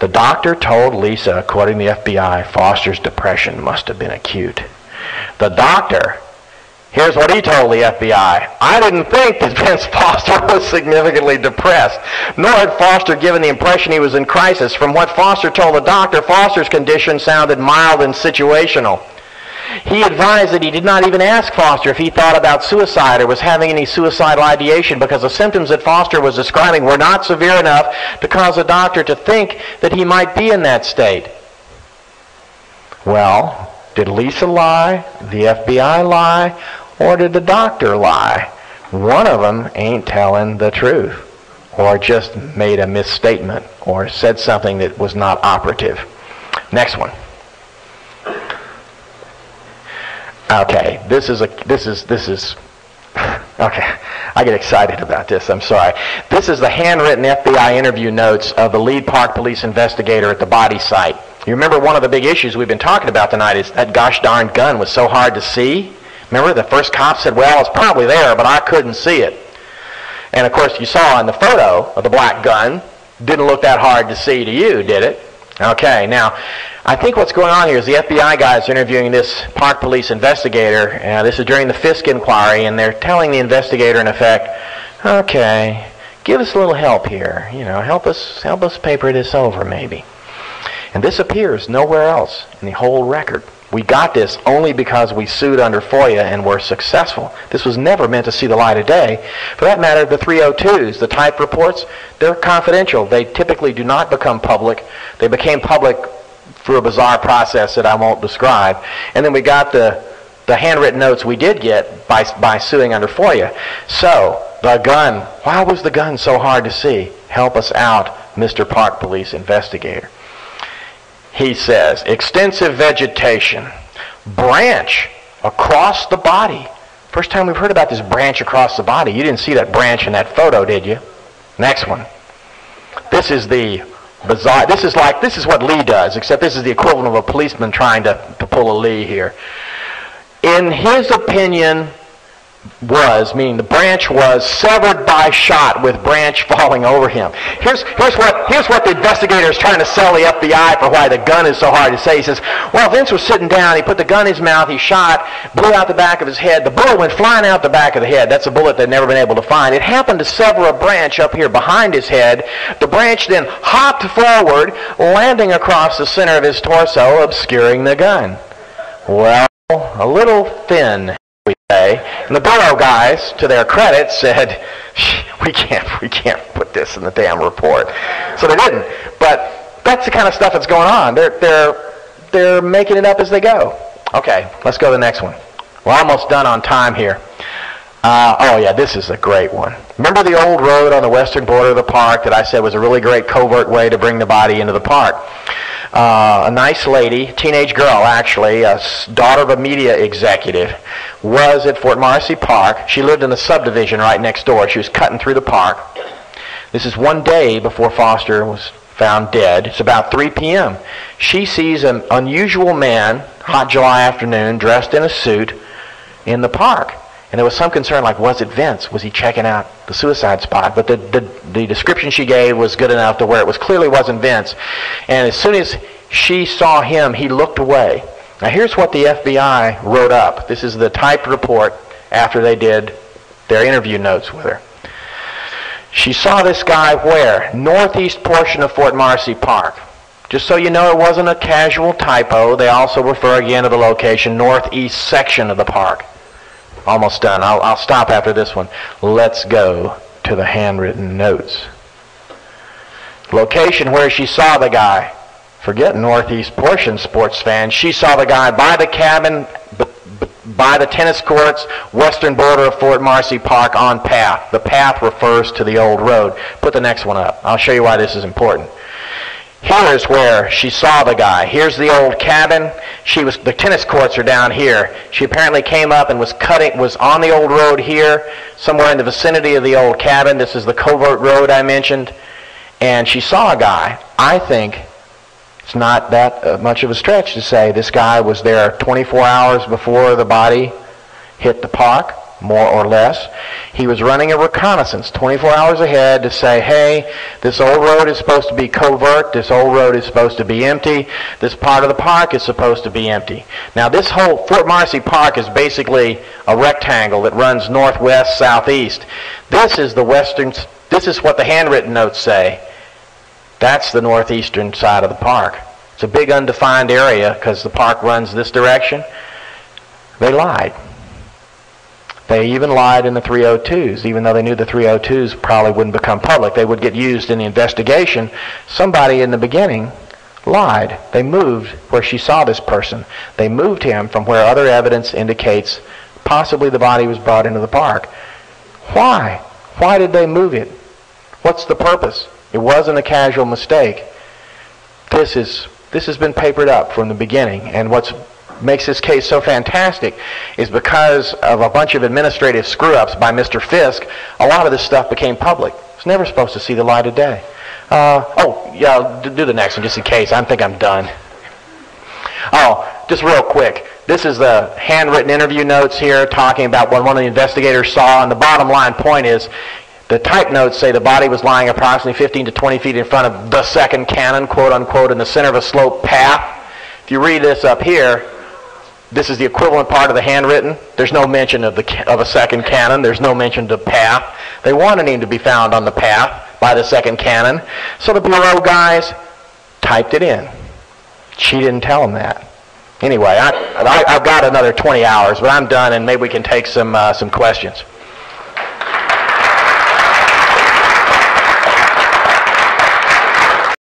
The doctor told Lisa, quoting the FBI, Foster's depression must have been acute. The doctor, here's what he told the FBI. I didn't think that Vince Foster was significantly depressed, nor had Foster given the impression he was in crisis. From what Foster told the doctor, Foster's condition sounded mild and situational. He advised that he did not even ask Foster if he thought about suicide or was having any suicidal ideation because the symptoms that Foster was describing were not severe enough to cause the doctor to think that he might be in that state. Well, did Lisa lie, the FBI lie, or did the doctor lie? One of them ain't telling the truth, or just made a misstatement, or said something that was not operative. Next one. Okay, this is okay, I get excited about this, I'm sorry. This is the handwritten FBI interview notes of the lead Park Police investigator at the body site. You remember one of the big issues we've been talking about tonight is that gosh darn gun was so hard to see. Remember the first cop said, well, it's probably there, but I couldn't see it. And of course you saw in the photo of the black gun, didn't look that hard to see to you, did it? Okay, now, I think what's going on here is the FBI guys are interviewing this Park Police investigator. This is during the Fisk inquiry, and they're telling the investigator, in effect, okay, give us a little help here. You know, help us paper this over, maybe. And this appears nowhere else in the whole record. We got this only because we sued under FOIA and were successful. This was never meant to see the light of day. For that matter, the 302s, the type reports, they're confidential. They typically do not become public. They became public through a bizarre process that I won't describe. And then we got the handwritten notes we did get by suing under FOIA. So, the gun. Why was the gun so hard to see? Help us out, Mr. Park Police investigator. He says, extensive vegetation, branch across the body. First time we've heard about this branch across the body. You didn't see that branch in that photo, did you? Next one. This is the bizarre, this is what Lee does, except this is the equivalent of a policeman trying to pull a Lee here. In his opinion, meaning the branch was severed by shot with branch falling over him. Here's what the investigator is trying to sell the FBI for why the gun is so hard to say. He says, well, Vince was sitting down, he put the gun in his mouth, he shot, blew out the back of his head. The bullet went flying out the back of the head. That's a bullet they'd never been able to find. It happened to sever a branch up here behind his head. The branch then hopped forward, landing across the center of his torso, obscuring the gun. Well, a little thin, we say. And the bureau guys, to their credit, said, we can't put this in the damn report. So they didn't. But that's the kind of stuff that's going on. They're making it up as they go. Okay, let's go to the next one. We're almost done on time here. Oh yeah, this is a great one. Remember the old road on the western border of the park that I said was a really great covert way to bring the body into the park? A nice lady, teenage girl actually, a daughter of a media executive, was at Fort Marcy Park. She lived in the subdivision right next door. She was cutting through the park. This is one day before Foster was found dead. It's about 3 p.m. She sees an unusual man, hot July afternoon, dressed in a suit in the park. And there was some concern, like, was it Vince? Was he checking out the suicide spot? But the description she gave was good enough to where it was clearly wasn't Vince. And as soon as she saw him, he looked away. Now here's what the FBI wrote up. This is the typed report after they did their interview notes with her. She saw this guy where? Northeast portion of Fort Marcy Park. Just so you know, it wasn't a casual typo. They also refer again to the location, northeast section of the park. Almost done. I'll stop after this one. Let's go to the handwritten notes. Location where she saw the guy. Forget northeast portion, sports fans. She saw the guy by the cabin, by the tennis courts, western border of Fort Marcy Park on path. The path refers to the old road. Put the next one up. I'll show you why this is important. Here's where she saw the guy. Here's the old cabin. The tennis courts are down here. She apparently came up and was on the old road here, somewhere in the vicinity of the old cabin. This is the covert road I mentioned. And she saw a guy. I think it's not that much of a stretch to say this guy was there 24 hours before the body hit the park. more or less. He was running a reconnaissance 24 hours ahead to say, hey, this old road is supposed to be covert, this old road is supposed to be empty, this part of the park is supposed to be empty. Now this whole Fort Marcy Park is basically a rectangle that runs northwest, southeast. This is the western, this is what the handwritten notes say. That's the northeastern side of the park. It's a big undefined area because the park runs this direction. They lied. They even lied in the 302s, even though they knew the 302s probably wouldn't become public. They would get used in the investigation. Somebody in the beginning lied. They moved where she saw this person. They moved him from where other evidence indicates possibly the body was brought into the park. Why? Why did they move it? What's the purpose? It wasn't a casual mistake. This has been papered up from the beginning, and what makes this case so fantastic is because of a bunch of administrative screw-ups by Mr. Fisk, a lot of this stuff became public. It's never supposed to see the light of day. Do the next one just in case. I think I'm done. Just real quick. This is the handwritten interview notes here talking about what one of the investigators saw, and the bottom line point is the type notes say the body was lying approximately 15 to 20 feet in front of the second cannon, quote unquote, in the center of a sloped path. If you read this up here, this is the equivalent part of the handwritten. There's no mention of a second cannon. There's no mention of the path. They wanted him to be found on the path by the second cannon. So the Bureau guys typed it in. She didn't tell them that. Anyway, I've got another 20 hours, but I'm done, and maybe we can take some questions.